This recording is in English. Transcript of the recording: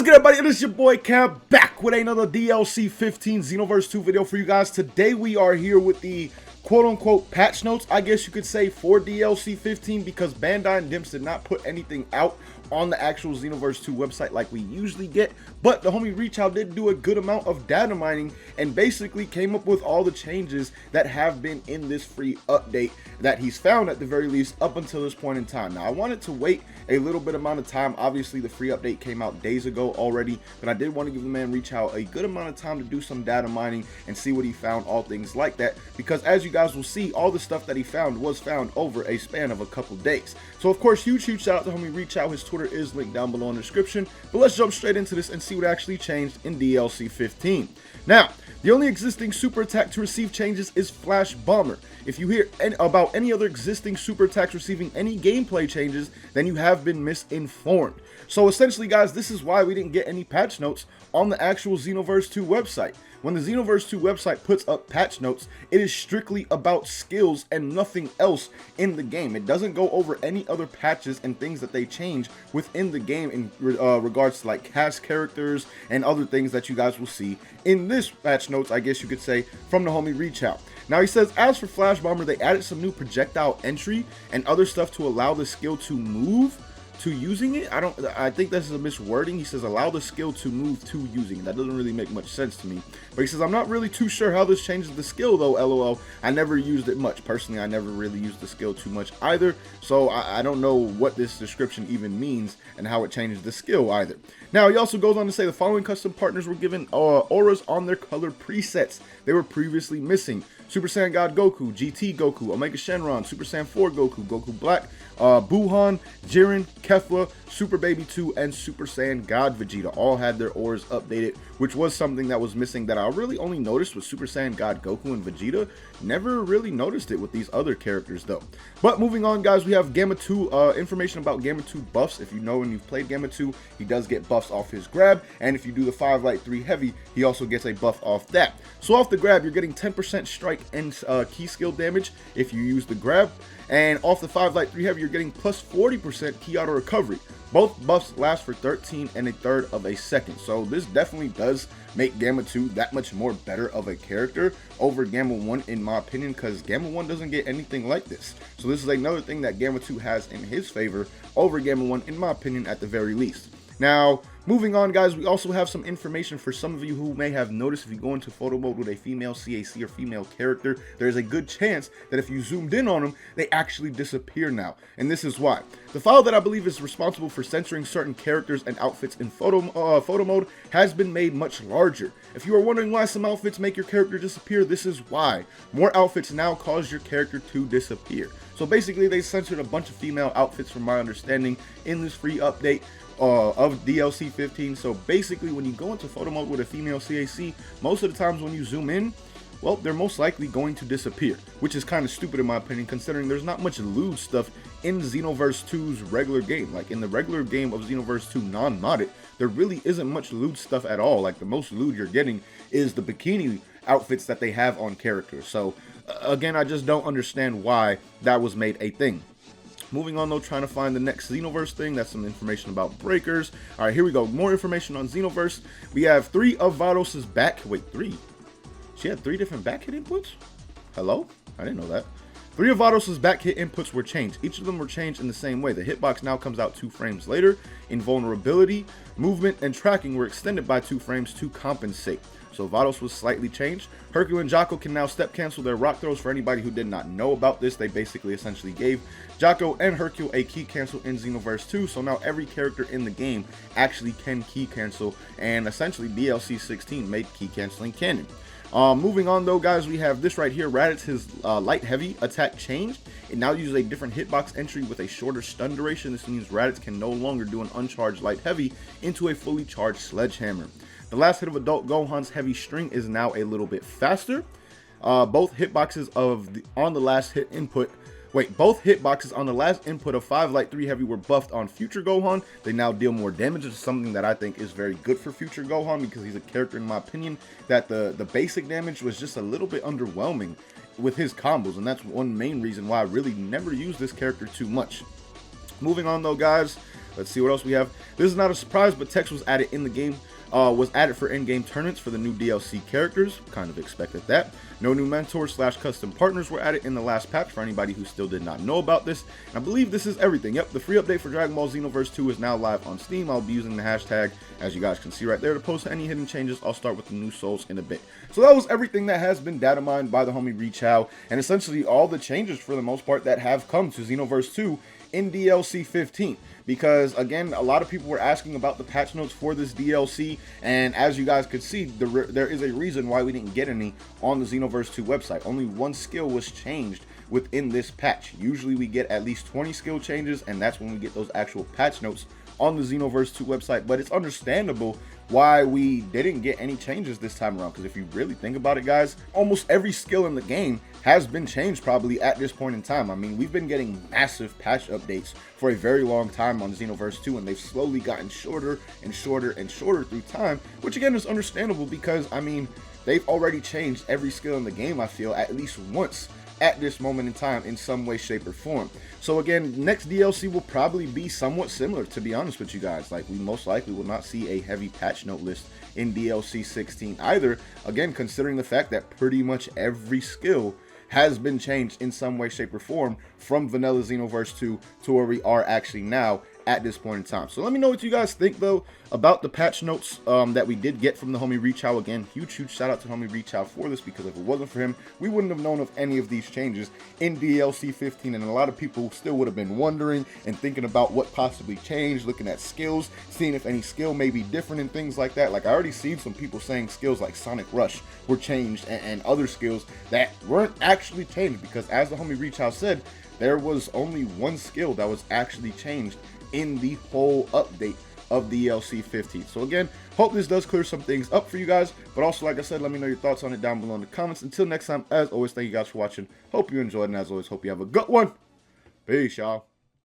good, everybody? It is your boy Cam back with another DLC 15 Xenoverse 2 video for you guys. Today we are here with the quote-unquote patch notes, I guess you could say, for DLC 15 because Bandai and Dimps did not put anything out on the actual Xenoverse 2 website like we usually get, but the homie Reach Out did do a good amount of data mining and basically came up with all the changes that have been in this free update that he's found at the very least up until this point in time. Now I wanted to wait a little bit amount of time. Obviously the free update came out days ago already, but I did want to give the man Reach Out a good amount of time to do some data mining and see what he found, all things like that, because as you guys will see, all the stuff that he found was found over a span of a couple days. So of course, huge shout out to homie Reach Out. His Twitter is linked down below in the description, but let's jump straight into this and see what actually changed in DLC 15. Now, the only existing super attack to receive changes is Flash Bomber. If you hear about any other existing super attacks receiving any gameplay changes, then you have been misinformed. So essentially, guys, this is why we didn't get any patch notes on the actual Xenoverse 2 website. When the Xenoverse 2 website puts up patch notes, it is strictly about skills and nothing else in the game. It doesn't go over any other patches and things that they change within the game in regards to like cast characters and other things that you guys will see in this patch notes, I guess you could say, from the homie Reach Out. Now he says, as for Flash Bomber, they added some new projectile entry and other stuff to allow the skill to move to using it. I think this is a miswording. He says allow the skill to move to using it. That doesn't really make much sense to me, but he says I'm not really too sure how this changes the skill though, lol. I never used it much personally. I never really used the skill too much either, so I don't know what this description even means and how it changes the skill either. Now he also goes on to say the following custom partners were given auras on their color presets they were previously missing: Super Saiyan God Goku, GT Goku, Omega Shenron, Super Saiyan 4 Goku, Goku Black, Buhan, Jiren, Kefla, Super Baby 2, and Super Saiyan God Vegeta all had their auras updated, which was something that was missing that I really only noticed with Super Saiyan God Goku and Vegeta. Never really noticed it with these other characters though. But moving on, guys, we have Gamma 2, information about Gamma 2 buffs. If you know and you've played Gamma 2, he does get buffs off his grab, and if you do the 5 light 3 heavy, he also gets a buff off that. So off the grab, you're getting 10% strike and key skill damage if you use the grab, and off the 5 light 3 heavy, you're getting plus 40% ki auto recovery. Both buffs last for 13 1/3 of a second, so this definitely does make Gamma 2 that much more better of a character over Gamma 1 in my opinion, because Gamma 1 doesn't get anything like this. So this is another thing that Gamma 2 has in his favor over Gamma 1 in my opinion at the very least. Now, moving on, guys, we also have some information for some of you who may have noticed if you go into photo mode with a female CAC or female character, there's a good chance that if you zoomed in on them, they actually disappear now. And this is why. The file that I believe is responsible for censoring certain characters and outfits in photo mode has been made much larger. If you are wondering why some outfits make your character disappear, this is why. More outfits now cause your character to disappear. So basically, they censored a bunch of female outfits from my understanding in this free update of DLC 15. So basically, when you go into photo mode with a female CAC, most of the times when you zoom in, well, they're most likely going to disappear, which is kind of stupid in my opinion, considering there's not much lewd stuff in Xenoverse 2's regular game. Like in the regular game of Xenoverse 2 non-modded, there really isn't much lewd stuff at all. Like the most lewd you're getting is the bikini outfits that they have on characters. So again, I just don't understand why that was made a thing. Moving on though, trying to find the next Xenoverse thing. That's some information about breakers. All right, here we go. More information on Xenoverse. We have 3 of Vados's back. Wait, 3? She had 3 different back hit inputs? Hello? I didn't know that. 3 of Vados's back hit inputs were changed. Each of them were changed in the same way. The hitbox now comes out 2 frames later. Invulnerability, movement, and tracking were extended by 2 frames to compensate. So Vados was slightly changed. Hercule and Jocko can now step cancel their rock throws. For anybody who did not know about this, they basically essentially gave Jocko and Hercule a key cancel in Xenoverse 2. So now every character in the game actually can key cancel, and essentially DLC 16 made key canceling canon. Moving on though, guys, we have this right here. Raditz, his light heavy attack changed. It now uses a different hitbox entry with a shorter stun duration. This means Raditz can no longer do an uncharged light heavy into a fully charged sledgehammer. The last hit of Adult Gohan's heavy string is now a little bit faster. Both hitboxes on the last input of 5 light 3 heavy were buffed on future Gohan. They now deal more damage, which is something that I think is very good for future Gohan, because he's a character, in my opinion, that the basic damage was just a little bit underwhelming with his combos, and that's one main reason why I really never used this character too much. Moving on though, guys, Let's see what else we have. This is not a surprise, but text was added in the game. Was added for in-game tournaments for the new DLC characters. Kind of expected that. No new mentors / custom partners were added in the last patch for anybody who still did not know about this. And I believe this is everything. Yep, the free update for Dragon Ball Xenoverse 2 is now live on Steam. I'll be using the hashtag, as you guys can see right there, to post any hidden changes. I'll start with the new souls in a bit. So that was everything that has been data mined by the homie Rechow, and essentially all the changes for the most part that have come to Xenoverse 2 in DLC 15. Because again, a lot of people were asking about the patch notes for this DLC, and as you guys could see, there is a reason why we didn't get any on the Xenoverse 2 website. Only one skill was changed within this patch. Usually we get at least 20 skill changes, and that's when we get those actual patch notes on the Xenoverse 2 website. But it's understandable why we didn't get any changes this time around, because if you really think about it, guys, almost every skill in the game has been changed probably at this point in time. I mean, we've been getting massive patch updates for a very long time on Xenoverse 2, and they've slowly gotten shorter and shorter and shorter through time, which again is understandable because, I mean, they've already changed every skill in the game, I feel, at least once at this moment in time in some way, shape, or form. So again, next DLC will probably be somewhat similar, to be honest with you guys. Like, we most likely will not see a heavy patch note list in DLC 16 either, again, considering the fact that pretty much every skill has been changed in some way, shape, or form from vanilla Xenoverse 2 to where we are actually now at this point in time. So let me know what you guys think though about the patch notes that we did get from the homie Rechow. Again, huge shout out to homie Rechow for this, because if it wasn't for him, we wouldn't have known of any of these changes in DLC 15, and a lot of people still would have been wondering and thinking about what possibly changed, looking at skills, seeing if any skill may be different and things like that. Like, I already seen some people saying skills like Sonic Rush were changed, and other skills that weren't actually changed, because as the homie Rechow said, there was only one skill that was actually changed in the whole update of DLC 15. So again, hope this does clear some things up for you guys, but also, like I said, let me know your thoughts on it down below in the comments. Until next time, as always, thank you guys for watching. Hope you enjoyed, and as always, hope you have a good one. Peace, y'all.